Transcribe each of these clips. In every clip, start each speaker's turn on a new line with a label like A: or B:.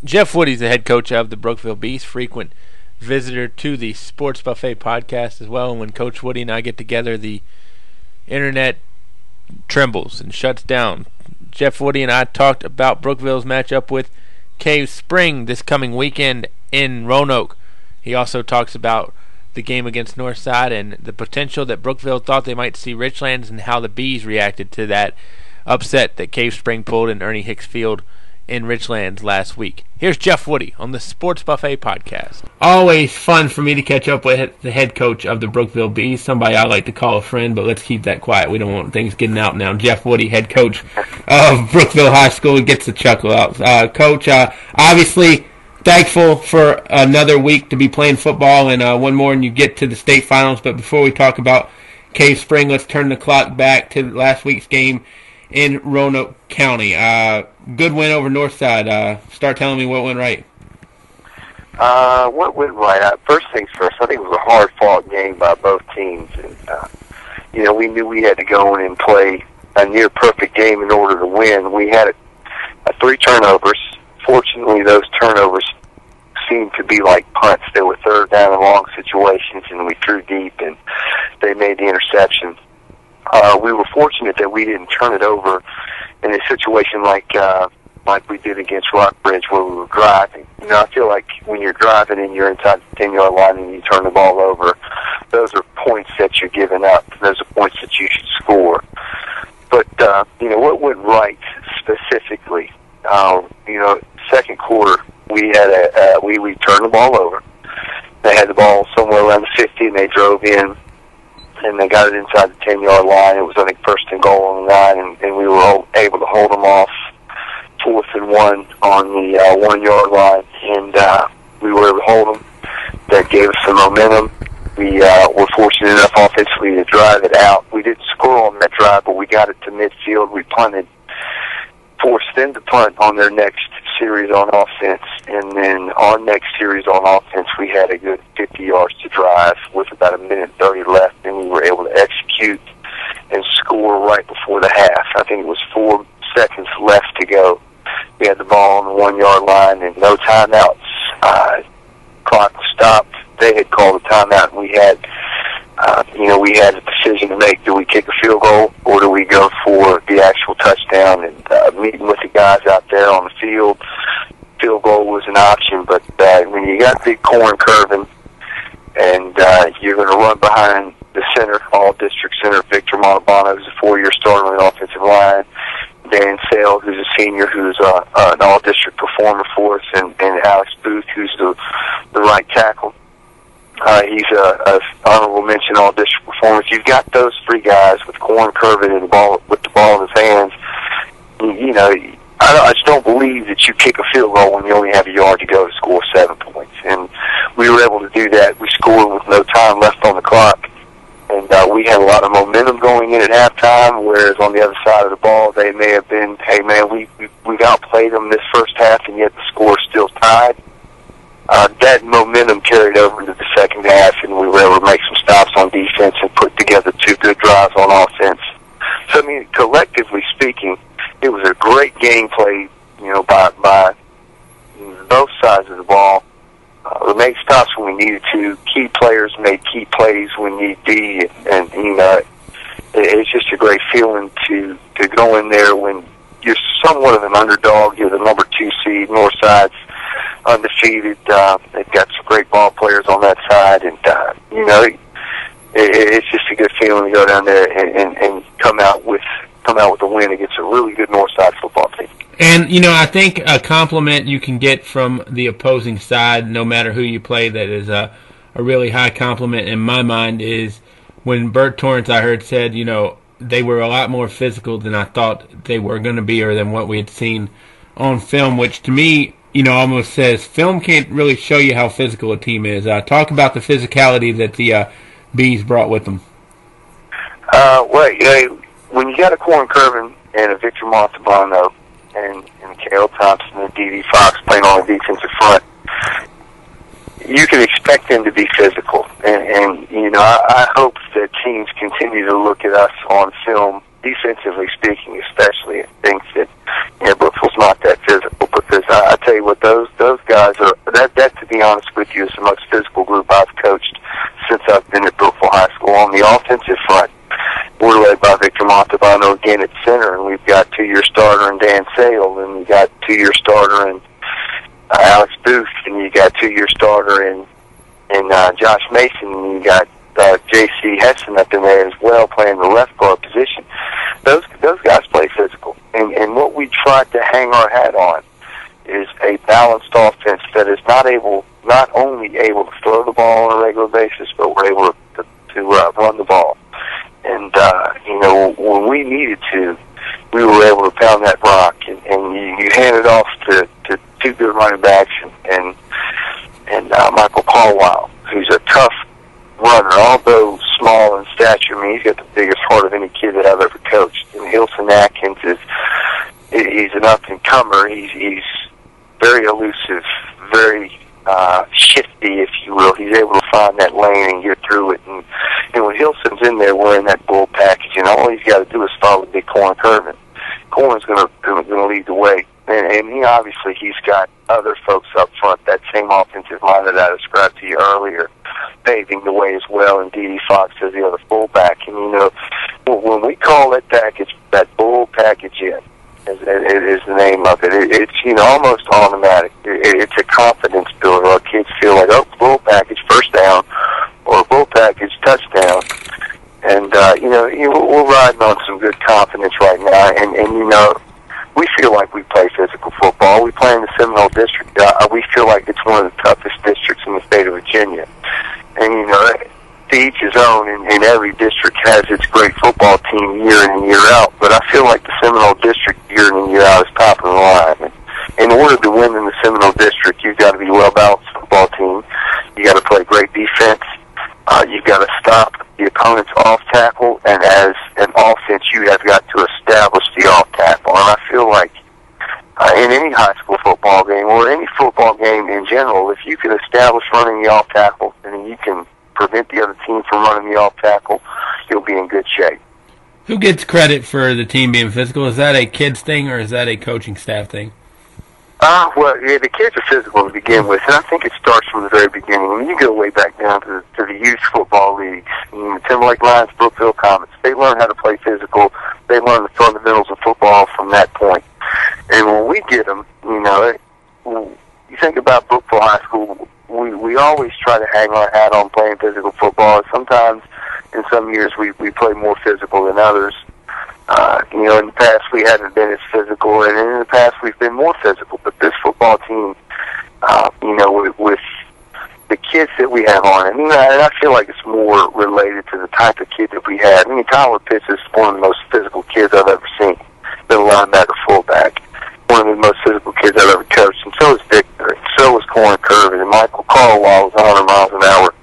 A: Jeff Woody's the head coach of the Brookville Bees, frequent visitor to the Sports Buffet podcast as well. And when Coach Woody and I get together, the internet trembles and shuts down. Jeff Woody and I talked about Brookville's matchup with Cave Spring this coming weekend in Roanoke. He also talks about the game against Northside and the potential that Brookville thought they might see Richlands and how the Bees reacted to that upset that Cave Spring pulled in Ernie Hicks Field in Richlands last week. Here's Jeff Woody on the Sports Buffet podcast. Always fun for me to catch up with the head coach of the Brookville Bees, somebody I like to call a friend, but let's keep that quiet. We don't want things getting out now. Jeff Woody, head coach of Brookville High School, gets the chuckle out. Coach, obviously thankful for another week to be playing football and one more and you get to the state finals. But before we talk about Cave Spring, let's turn the clock back to last week's game in Roanoke County. Good win over Northside. Start telling me what went right.
B: What went right? First things first, I think it was a hard-fought game by both teams. And, we knew we had to go in and play a near-perfect game in order to win. We had 3 turnovers. Fortunately, those turnovers seemed to be like punts. They were third down and long situations, and we threw deep, and they made the interception. We were fortunate that we didn't turn it over in a situation like we did against Rockbridge where we were driving. I feel like when you're driving and you're inside the 10-yard line and you turn the ball over, those are points that you're giving up. Those are points that you should score. But, what went right specifically, second quarter, we had we turned the ball over. They had the ball somewhere around the 50 and they drove in. And they got it inside the 10-yard line. It was, I think, first and goal on the line, and we were able to hold them off 4th and 1 on the 1-yard line, and we were able to hold them. That gave us some momentum. We were fortunate enough offensively to drive it out. We didn't score on that drive, but we got it to midfield. We punted, forced them to punt on their next series on offense, and then our next series on offense, we had a good 50 yards to drive with about a minute 30 left, and we were able to execute and score right before the half. I think it was 4 seconds left to go. We had the ball on the 1-yard line and no timeouts. Clock was stopped. They had called a timeout, and we had a decision to make. Do we kick a field goal or do we go for the actual touchdown? And meeting with the guys out there on the field, field goal was an option. But when you got big corn curving and you're going to run behind the center, all-district center, Victor Montalbano, who's a 4-year starter on the offensive line, Dan Sale, who's a senior, who's an all-district performer for us, and Alex Booth, who's the right tackle. He's a honorable mention all-district performance. You've got those 3 guys with corn curving and with the ball in his hands. I just don't believe that you kick a field goal when you only have a yard to go to score 7 points. And we were able to do that. We scored with no time left on the clock. And we had a lot of momentum going in at halftime, whereas on the other side of the ball, they may have been, hey, man, we've outplayed them this first half, and yet the score is still tied. That momentum carried over into the second half, and we were able to make some stops on defense and put together 2 good drives on offense. So, collectively speaking, it was a great game played, by both sides of the ball. We made stops when we needed to. Key players made key plays when need be, and it's just a great feeling to go in there when you're somewhat of an underdog. You're the number 2 seed. Northside's undefeated. They've got some great ball players on that side, and it's just a good feeling to go down there and come out with a win against a really good Northside football team.
A: And, I think a compliment you can get from the opposing side, no matter who you play, that is a really high compliment in my mind, is when Bert Torrance, I heard, said, they were a lot more physical than I thought they were going to be or than what we had seen on film, which to me, almost says film can't really show you how physical a team is. Talk about the physicality that the Bees brought with them.
B: When you got a Corn Curvin and a Victor Montalbano and Caleb Thompson and D.D. Fox playing on the defensive front, you can expect them to be physical. And I hope that teams continue to look at us on film, defensively speaking especially, and think that Brookville's not that physical, because I tell you what, those guys are that. To be honest with you, is the most physical group I've coached since I've been at Brookville High School. On the offensive front, we're led by Victor Montalbano again at center, and we've got 2-year starter in Dan Sale, and we got 2-year starter in Alex Booth, and you got 2-year starter in Josh Mason, and you got J.C. Hessen up in there as well, playing the left guard position. Those guys play physical, and what we try to hang our hat on is a balanced offense that is not only able to throw the ball on a regular basis, but we're able to run the ball. And when we needed to, we were able to pound that rock, and you hand it off to 2 good running backs and Michael Caldwell, who's a tough runner, although small in stature. I mean, he's got the biggest heart of any kid that I've ever coached. And Hilson Atkins he's an up-and-comer. He's very elusive, very shifty, if you will. He's able to find that lane and get through it. And when Hilson's in there wearing that bull package, and all he's got to do is follow the big corner curve, and corner's going to lead the way. And he's got other folks up front, that same offensive line that I described to you earlier, paving the way as well, and D.D. Fox as the other fullback. And, when we call that package, that bull package in, is the name of it. It's almost automatic. It's a confidence builder. Our kids feel like, oh, bull package, first down, or bull package, touchdown. And, we're riding on some good confidence right now. And we feel like we play physical football. We play in the Seminole District. We feel like it's one of the toughest districts in the state of Virginia. And, to each his own, and every district has its great football team year in and year out. But I feel like the Seminole District year in and year out is top of the line. And in order to win in the Seminole District, you've got to be a well-balanced football team. You got to play great defense. You've got to stop the opponent's off tackle, and as an offense, you have got to establish the off tackle. And I feel like in any high school football game or any football game in general, if you can establish running the off tackle, and you can prevent the other team from running the off tackle, you'll be in good shape.
C: Who gets credit for the team being physical? Is that a kids thing, or is that a coaching staff thing?
B: The kids are physical to begin with, and I think it starts from the very beginning. When you go way back down to the youth football leagues, Timberlake Lions, Brookville Comets, they learn how to play physical. They learn the fundamentals of football from that point. And when we get them, you think about Brookville High School, we always try to hang our hat on playing physical football. Sometimes, in some years, we play more physical than others. In the past we haven't been as physical, and in the past we've been more physical. But this football team, with the kids that we have on it, and I feel like it's more related to the type of kid that we had. Tyler Pitts is one of the most physical kids I've ever seen. Middle linebacker, fullback, one of the most physical kids I've ever coached. And so is Victor, and so was Corn Curvin, and Michael Caldwell was 100 miles an hour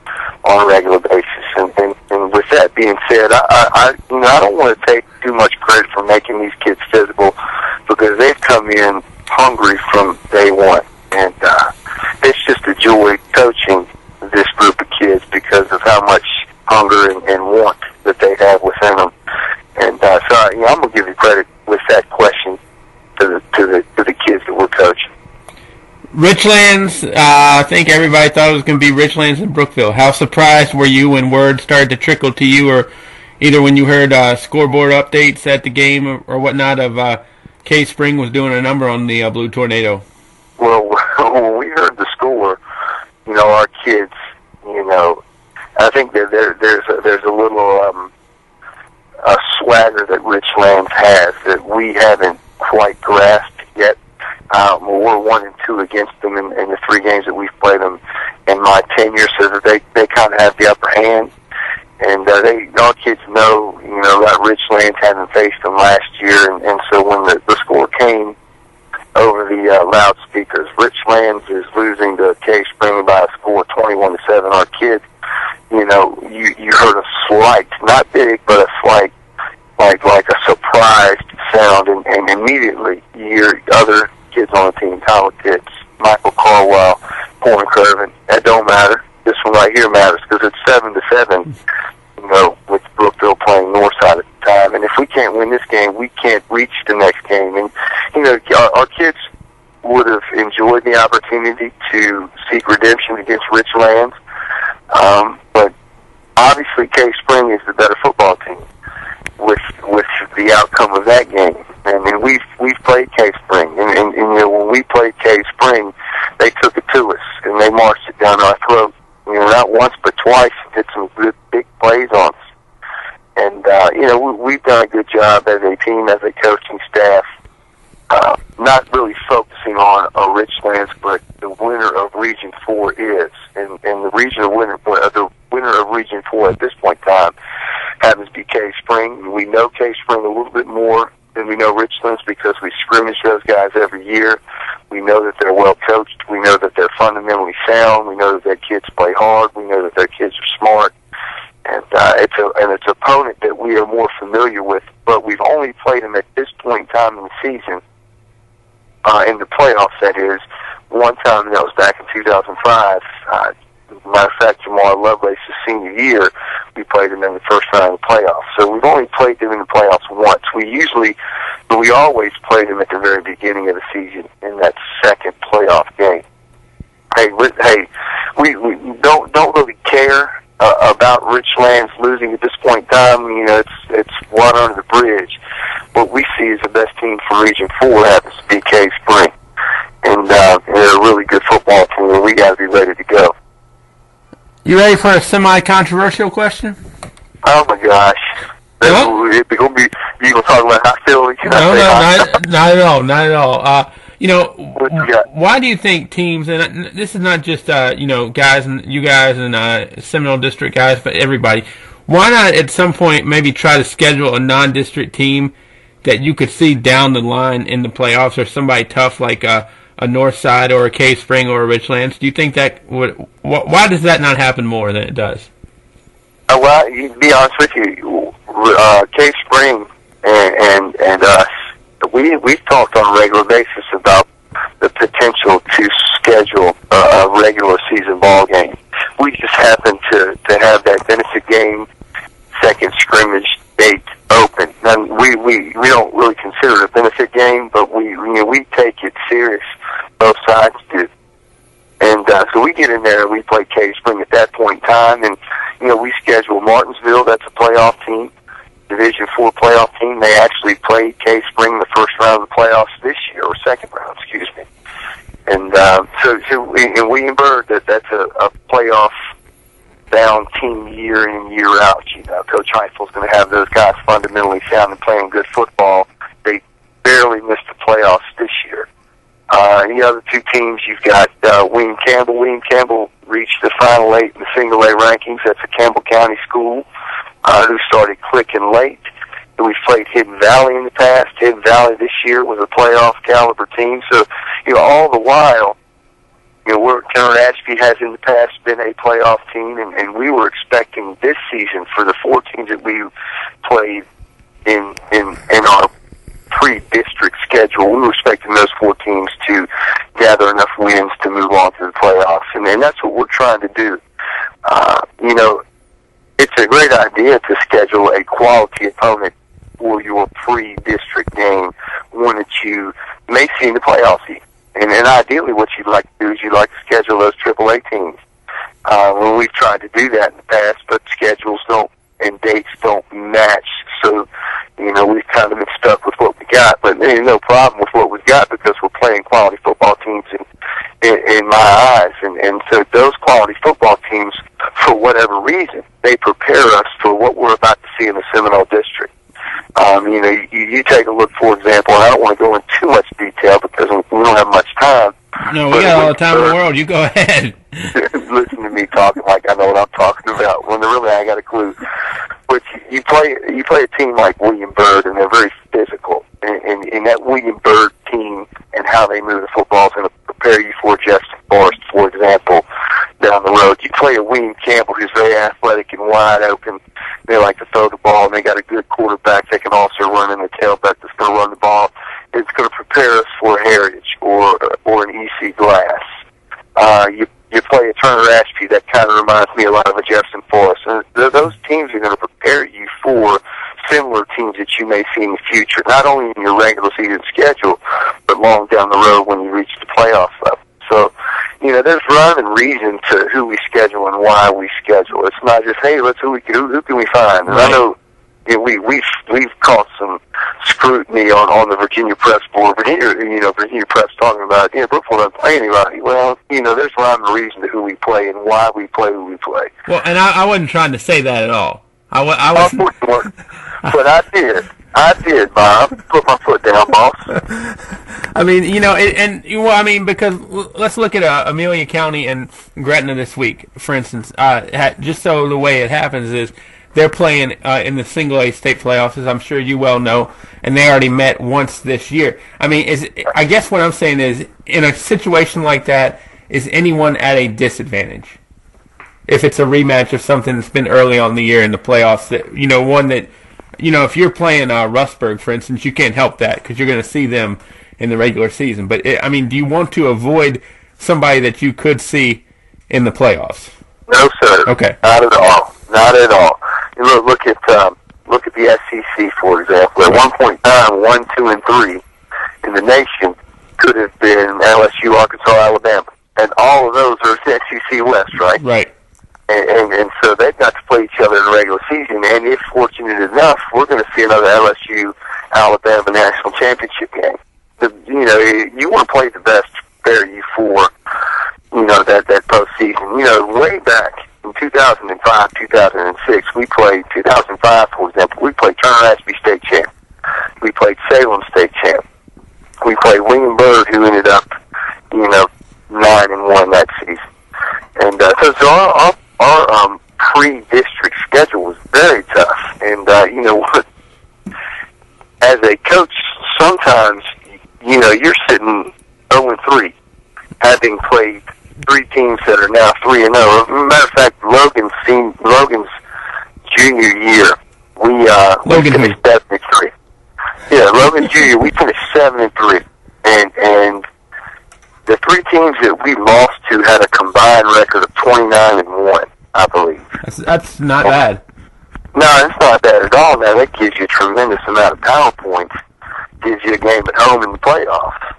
B: on a regular basis. And with that being said, I don't want to take too much credit for making these kids physical, because they've come in hungry from day one. And it's just a joy coaching this group of kids because of how much hunger and want that they have within them. And so I'm going to give you credit with that question to the kids that we're coaching.
C: Richlands, I think everybody thought it was going to be Richlands and Brookville. How surprised were you when word started to trickle to you, or either when you heard scoreboard updates at the game or whatnot of Cave Spring was doing a number on the Blue Tornado?
B: Well, when we heard the score, our kids, I think that there's a little a swagger that Richlands has that we haven't quite grasped yet. We're 1-2 against them in the 3 games that we've played them in my tenure, so that they kind of have the upper hand. And our kids know, that Richlands hadn't faced them last year, and so when the score came over the loudspeakers, Richlands is losing to Cave Spring by a score of 21-7. Our kids, you heard a slight, not big, but a slight, like a surprised sound, and immediately you hear other kids on the team, Tyler Pitts, Michael Caldwell, Corn Curvin. That don't matter. This one right here matters because it's 7-7. With Brookville playing Northside at the time, and if we can't win this game, we can't reach the next game. And our kids, would have enjoyed the opportunity to seek redemption against Richlands. But obviously Cave Spring is the better football team with the outcome of that game. I mean, we've played Cave Spring, and you know, when we played Cave Spring, they took it to us and they marched it down our throat. You know, not once but twice, did some good big plays on us. And you know, we've done a good job as a team, as a coaching staff, not really focusing on Richlands, but the winner of Region 4 is, and the winner of Region 4 at this point in time happens to be Cave Spring. We know Cave Spring a little bit more than we know Richlands because we scrimmage those guys every year. We know that they're well coached. We know that they're fundamentally sound. We know that their kids play hard. We know that their kids are smart. And it's an opponent that we are more familiar with, but we've only played them at this point in time in the season, in the playoffs, that is, one time, and that was back in 2005. Matter of fact, Jamar Lovelace's senior year, we played them in the first round of the playoffs. So we've only played them in the playoffs once. We always play them at the very beginning of the season in that second playoff game. Hey, we don't really care about Richlands losing at this point in time. You know, it's water under the bridge. What we see as the best team for Region 4 happens to be Cave Spring. And they're a really good football team, and we got to be ready to go.
C: You ready for a semi-controversial question?
B: Oh, my gosh.
C: Hello?
B: You going to talk about how I feel?
C: Not at all. Not at all. You know, why do you think teams, and this is not just, you know, guys and you guys and Seminole District guys, but everybody, why not at some point maybe try to schedule a non-district team that you could see down the line in the playoffs, or somebody tough like a Northside or a Cave Spring or a Richlands? Do you think that would, why does that not happen more than it does?
B: Well, to be honest with you, Cave Spring and us, we've talked on a regular basis about the potential to schedule a regular season ball game. We just happen to have that benefit game, second scrimmage date open. And we don't really consider it a benefit game, but we take it serious. Both sides do. And so we get in there and we play Cave Spring at that point in time, and you know, we schedule Martinsville. That's a playoff team, Division 4 playoff team. They actually played Cave Spring in the first round of the playoffs this year, or second round, excuse me. And so in Williamsburg, that's a playoff bound team year in, year out. You know, Coach Heiffel's going to have those guys fundamentally sound and playing good football. They barely missed the playoffs this year. The other two teams, you've got William Campbell. William Campbell reached the Final 8 in the Single A rankings. That's a Campbell County school who started clicking late. We've played Hidden Valley in the past. Hidden Valley this year was a playoff caliber team. So, you know, all the while, you know, Turner Ashby has in the past been a playoff team, and we were expecting this season for the 4 teams that we played in our pre-district schedule, we were expecting those 4 teams to gather enough wins to move on to the playoffs, and that's what we're trying to do. You know, it's a great idea to schedule a quality opponent for your pre-district game, one that you may see in the playoffs. And ideally what you'd like to do is you'd like to schedule those AAA teams. When we've tried to do that in the past, but schedules don't and dates don't match. So, you know, we've kind of been stuck with what we got, but there's no problem with what we've got because we're playing quality football teams in my eyes. And so those quality football teams, for whatever reason, they prepare us for what we're about to see in the Seminole District. You know, you take a look, for example, and I don't want to go into too much detail because we don't have much time.
C: No, we got all the time in the world. You go ahead.
B: Listen to me talking like I know what I'm talking about, when really I got a clue. But you play a team like Williamsburg, and they're very physical. And that Williamsburg team and how they move the football is going to prepare you for Jefferson Forest, for example, down the road. You play a William Campbell who's very athletic and wide open. They like to throw the ball, and they got a good quarterback that can also run in the tailback that's going to run the ball. It's going to prepare us for Heritage or an EC Glass. You play a Turner Ashby that kind of reminds me a lot of a Jefferson Forest. And those teams are going to prepare you for similar teams that you may see in the future, not only in your regular season schedule, but but long down the road when you reach the playoff level. So, there's rhyme and reason to who we schedule and why we schedule. It's not just, hey, who can we find? And I know we've caught some scrutiny on the Virginia Preps board. Virginia Preps talking about, Brookville doesn't play anybody. Well, there's rhyme and reason to who we play and why we play who we play.
C: Well, and I wasn't trying to say that at all. I was.
B: But I did. Bob. Put my foot down, boss.
C: I mean, because let's look at Amelia County and Gretna this week, for instance. Just so the way it happens is they're playing in the single A state playoffs, as I'm sure you well know, and they already met once this year. I mean, I guess what I'm saying is, in a situation like that, is anyone at a disadvantage? If it's a rematch of something that's been early on in the year in the playoffs, one that, if you're playing Rustburg, for instance, you can't help that because you're going to see them in the regular season. But, do you want to avoid somebody that you could see in the playoffs?
B: No, sir.
C: Okay.
B: Not at all. Not at all. Look at the SEC, for example. At one point in time, 1, 2, and 3 in the nation could have been LSU, Arkansas, Alabama. And all of those are SEC West, right?
C: Right.
B: And so they've got to play each other in the regular season. And if fortunate enough, we're going to see another LSU Alabama national championship game. You want to play the best prepare you for, that postseason. Way back in 2005, 2006, we played 2005, for example. We played Turner Ashby State champ. We played Salem State champ. We played William Byrd, who ended up, 9-1 that season. And so our pre-district schedule was very tough. And what? As a coach, sometimes you're sitting 0-3, having played 3 teams that are now 3-0. Matter of fact, Logan's junior year, we finished 7-3. Yeah, Logan's junior, we finished 7-3, and the 3 teams that we lost to had a combined record of 29-1, I believe.
C: That's not bad.
B: No, it's not bad at all. Now, that gives you a tremendous amount of power points. Gives you a game at home in the playoffs.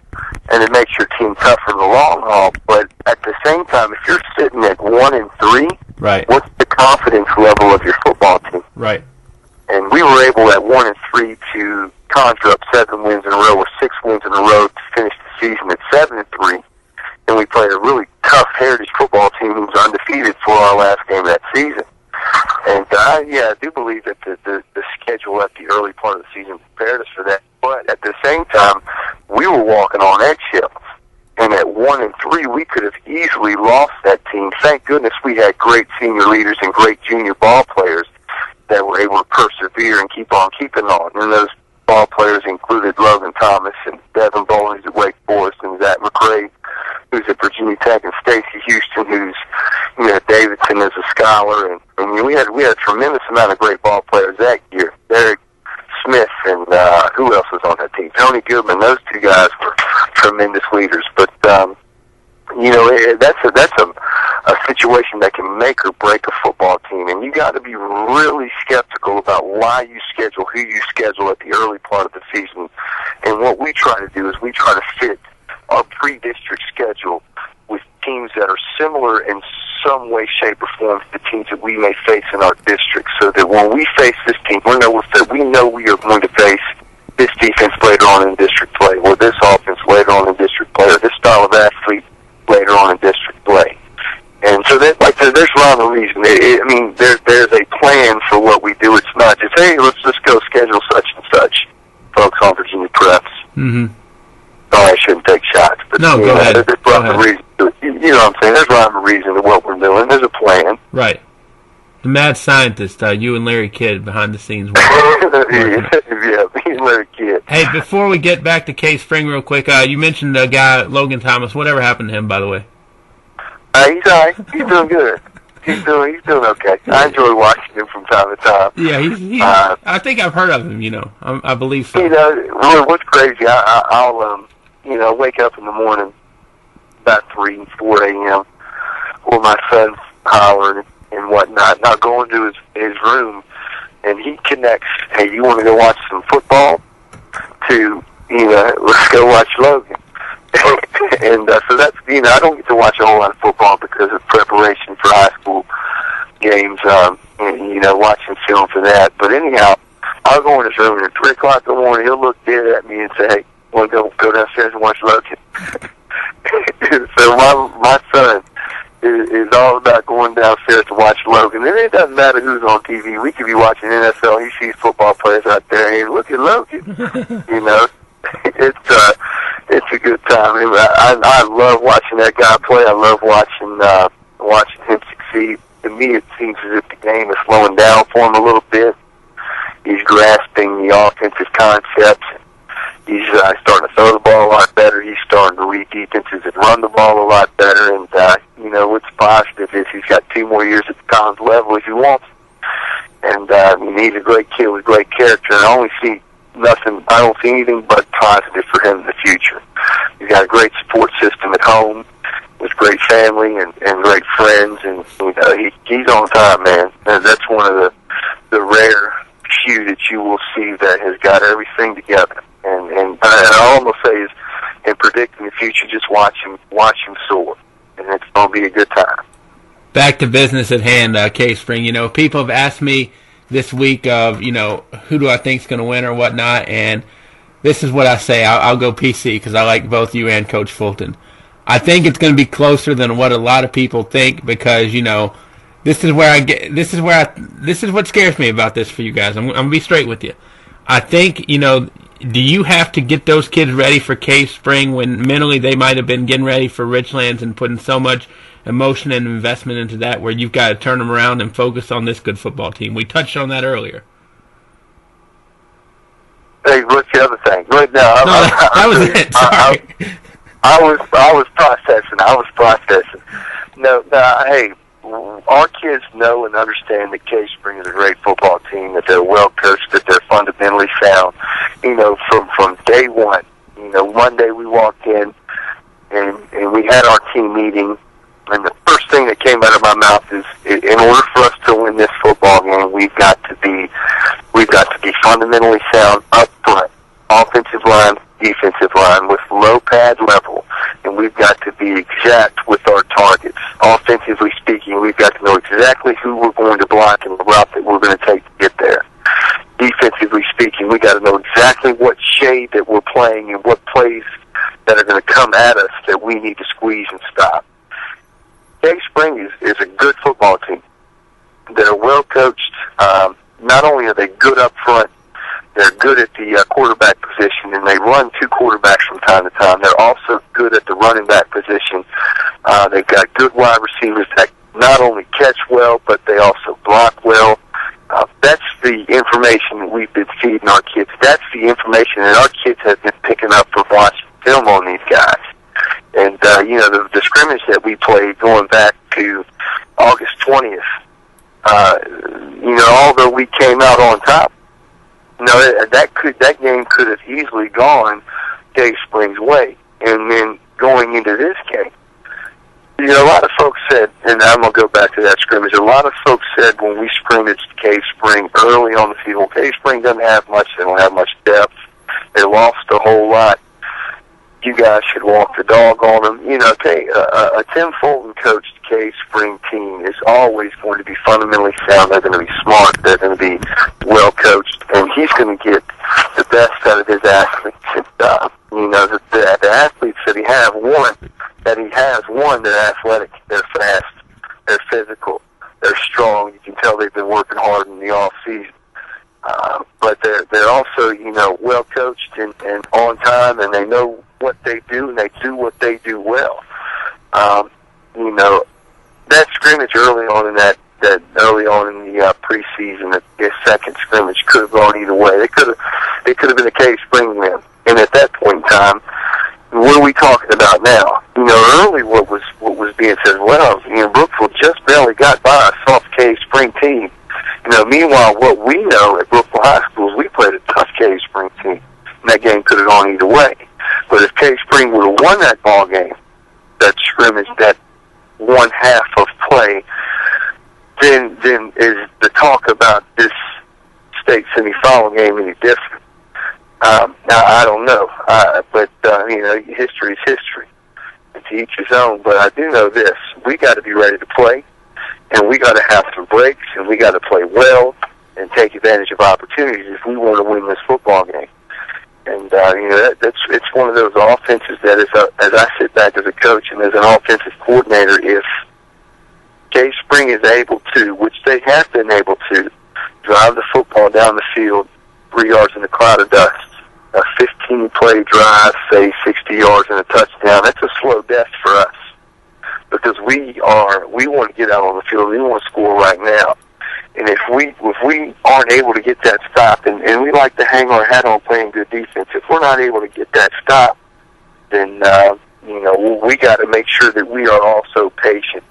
B: And it makes your team tougher in the long haul. But at the same time, if you're sitting at 1-3,
C: right,
B: what's the confidence level of your football team?
C: Right.
B: And we were able at 1-3 to conjure up 7 wins in a row, or 6 wins in a row, to finish the season at 7-3. And we played a really tough Heritage football team who was undefeated for our last game of that season. And I do believe that the schedule at the early part of the season prepared us for that. But at the same time, we were walking on eggshells. And at 1-3, we could have easily lost that team. Thank goodness we had great senior leaders and great junior ball players that were able to persevere and keep on keeping on. And those ball players included Logan Thomas and Devin Bowling, who's at Wake Forest, and Zach McRae, who's at Virginia Tech, and Stacy Houston, who's Davidson as a scholar, and we had a tremendous amount of great ball players that year. Derek Smith and who else was on that team? Tony Goodman. Those 2 guys were tremendous leaders. But that's a situation that can make or break a football team, and you got to be really skeptical about why you schedule who you schedule at the early part of the season. And what we try to do is we try to fit our pre-district schedule with teams that are similar in some way, shape, or form to the teams that we may face in our district, so that when we face this team, we know we are going to face this defense later on in district play, or this offense later on in district play, or this style of athlete later on in district play. And so there's a lot of reason. There's a plan for what we do. It's not just, hey, let's just go schedule such and such, folks on Virginia Preps.
C: Mm-hmm.
B: Oh, I shouldn't take shots. But,
C: no, go ahead.
B: There's a lot of reason to it. You know what I'm saying? There's a lot of reason to what we're doing. There's a plan.
C: Right. The mad scientist, you and Larry Kidd behind the scenes.
B: Yeah, me and Larry Kidd.
C: Hey, before we get back to Case Spring real quick, you mentioned the guy, Logan Thomas. Whatever happened to him, by the way?
B: He's all right. He's doing good. He's doing okay. I enjoy watching him from time to time.
C: Yeah, he's I think I've heard of him, I believe so.
B: What's crazy, I'll wake up in the morning about 3, 4 a.m. or my son's hollering and whatnot, and I'll go into his room, and he connects, hey, you want to go watch some football, to let's go watch Logan. And so that's, I don't get to watch a whole lot of football because of preparation for high school games, and, watching film for that. But anyhow, I'll go in his room, and at 3 o'clock in the morning, he'll look dead at me and say, hey, want to go downstairs and watch Logan? So my son is all about going downstairs to watch Logan. And it doesn't matter who's on TV. We could be watching NFL. He sees football players out there, and hey, look at Logan. It's a good time. I love watching that guy play. I love watching him succeed. To me, it seems as if the game is slowing down for him a little bit. He's grasping the offensive concepts. He's starting to throw the ball a lot better. He's starting to read defenses and run the ball a lot better. And, what's positive is he's got 2 more years at the college level if he wants. And he's a great kid with great character. And I don't see anything but positive for him in the future. He's got a great support system at home with great family and great friends. And, he's on time, man. And that's one of the rare few that you will see that has got everything together. And all I'm going to say is, in predicting the future, just watch him soar. And it's going to be a good time.
C: Back to business at hand, K-Spring. People have asked me this week of, who do I think is going to win or whatnot, and this is what I say. I'll go PC because I like both you and Coach Fulton. I think it's going to be closer than what a lot of people think because, this is what scares me about this for you guys. I'm going to be straight with you. I think, do you have to get those kids ready for Cave Spring when mentally they might have been getting ready for Richlands and putting so much emotion and investment into that where you've got to turn them around and focus on this good football team? We touched on that earlier.
B: Hey, what's the other thing? Right now,
C: that was it. Sorry.
B: I was processing. No, hey, our kids know and understand that Cave Spring is a great football team, that they're well coached, that they're fundamentally sound. From day one. Monday we walked in and we had our team meeting, and the first thing that came out of my mouth is, in order for us to win this football game, we've got to be fundamentally sound up front, offensive line, defensive line, with low pad level, and we've got to be exact with our targets. Offensively speaking, we've got to know exactly who we're going to block and the route that we're going to take to get there. Defensively speaking, we got to know exactly what shade that we're playing and what plays that are going to come at us that we need to squeeze and stop. Cave Spring is a good football team. They're well coached. Not only are they good up front, they're good at the quarterback position, and they run 2 quarterbacks from time to time. They're also good at the running back position. They've got good wide receivers that not only catch well, but they also block well. That's the information that we've been feeding our kids. That's the information that our kids have been picking up from watching film on these guys. And, the scrimmage that we played going back to August 20th, although we came out on top, that game could have easily gone Cave Spring's way. And then going into this game, a lot of folks said, and I'm going to go back to that scrimmage, a lot of folks said when we scrimmaged Cave Spring early on the season, Cave Spring doesn't have much, they don't have much depth, they lost a whole lot, you guys should walk the dog on them. A Tim Fulton coached Cave Spring team is always going to be fundamentally sound. They're going to be smart. They're going to be well coached, and he's going to get the best out of his athletes. And, the athletes that he has won, they're athletic, they're fast, they're physical, they're strong. You can tell they've been working hard in the off season. But they're also, well coached and on time, and they know what they do, and they do what they do well. That scrimmage early on in the preseason, the second scrimmage could have gone either way. It could have been a Cave Spring win. And at that point in time, what are we talking about now? Early what was being said, Brookville just barely got by a soft Cave Spring team. Meanwhile, what we know at Brookville High School is we played a tough Cave Spring team. And that game could have gone either way. But if Cave Spring would have won that ball game, that scrimmage, that one half of play, then is the talk about this state semifinal game any different? Now, I don't know, but history is history. To each his own. But I do know this: we got to be ready to play, and we got to have some breaks, and we got to play well and take advantage of opportunities if we want to win this football game. And it's one of those offenses that is, as I sit back as a coach and as an offensive coordinator, if Cave Spring is able to, which they have been able to, drive the football down the field 3 yards in a cloud of dust, a 15-play drive, say 60 yards and a touchdown, that's a slow death for us because we want to get out on the field. We want to score right now. And if we aren't able to get that stop, and we like to hang our hat on playing good defense, if we're not able to get that stop, then we got to make sure that we are also patient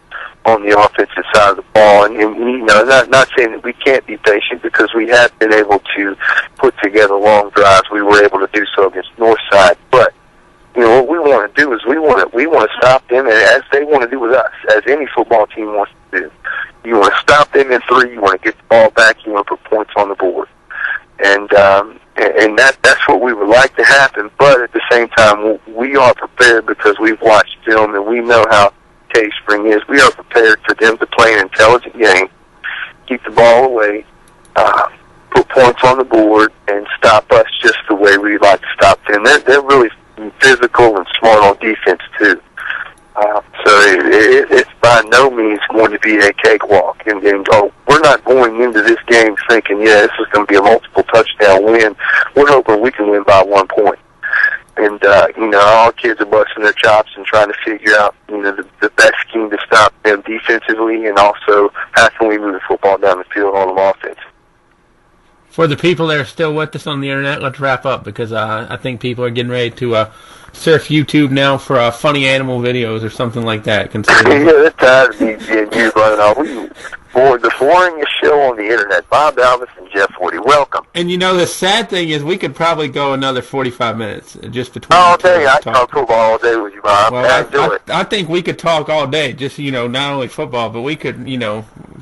B: on the offensive side of the ball. And not saying that we can't be patient because we have been able to put together long drives. We were able to do so against Northside. But, what we want to do is we want to stop them as they want to do with us, as any football team wants to do. You want to stop them in 3. You want to get the ball back. You want to put points on the board. And that's what we would like to happen. But at the same time, we are prepared because we've watched film and we know how Cave Spring is. We are prepared for them to play an intelligent game, keep the ball away, put points on the board, and stop us just the way we like to stop them. They're really physical and smart on defense too. So it's by no means going to be a cakewalk. And we're not going into this game thinking, this is going to be a multiple touchdown win. We're hoping we can win by 1 point. And, all kids are busting their chops and trying to figure out, the best scheme to stop them defensively and also how can we move the football down the field on offense.
C: For the people that are still with us on the internet, let's wrap up because I think people are getting ready to surf YouTube now for funny animal videos or something like that.
B: They're tired of me being you running off. The boringest show on the internet. Bob Alvis and Jeff Woody. Welcome.
C: And the sad thing is we could probably go another 45 minutes just between
B: all day. I can talk football all day with you, Bob.
C: Well, I think we could talk all day, just, not only football, but we could,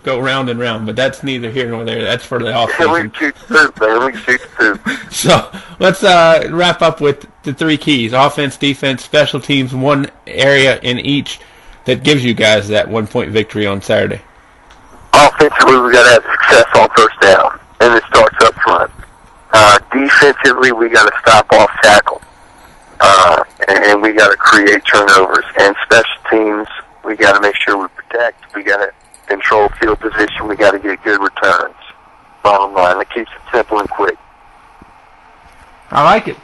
C: go round and round. But that's neither here nor there. That's for the off-season.
B: We can shoot the poop, man. We can shoot the poop.
C: So let's wrap up with the 3 keys: offense, defense, special teams, one area in each that gives you guys that 1-point victory on Saturday.
B: Offensively, we got to have success on first down, and it starts up front. Defensively, we got to stop off tackle, and we got to create turnovers. And special teams, we got to make sure we protect. We got to control field position. We got to get good returns. Bottom line, it keeps it simple and quick.
C: I like it.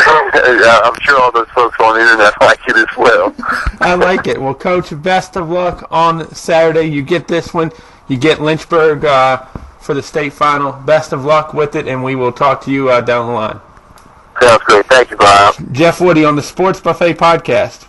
B: I'm sure all those folks on the internet like it as well.
C: I like it. Well, Coach, best of luck on Saturday. You get this one. You get Lynchburg for the state final. Best of luck with it, and we will talk to you down the line.
B: Sounds great. Thank you, Bob.
C: Jeff Woody on the Sports Buffet Podcast.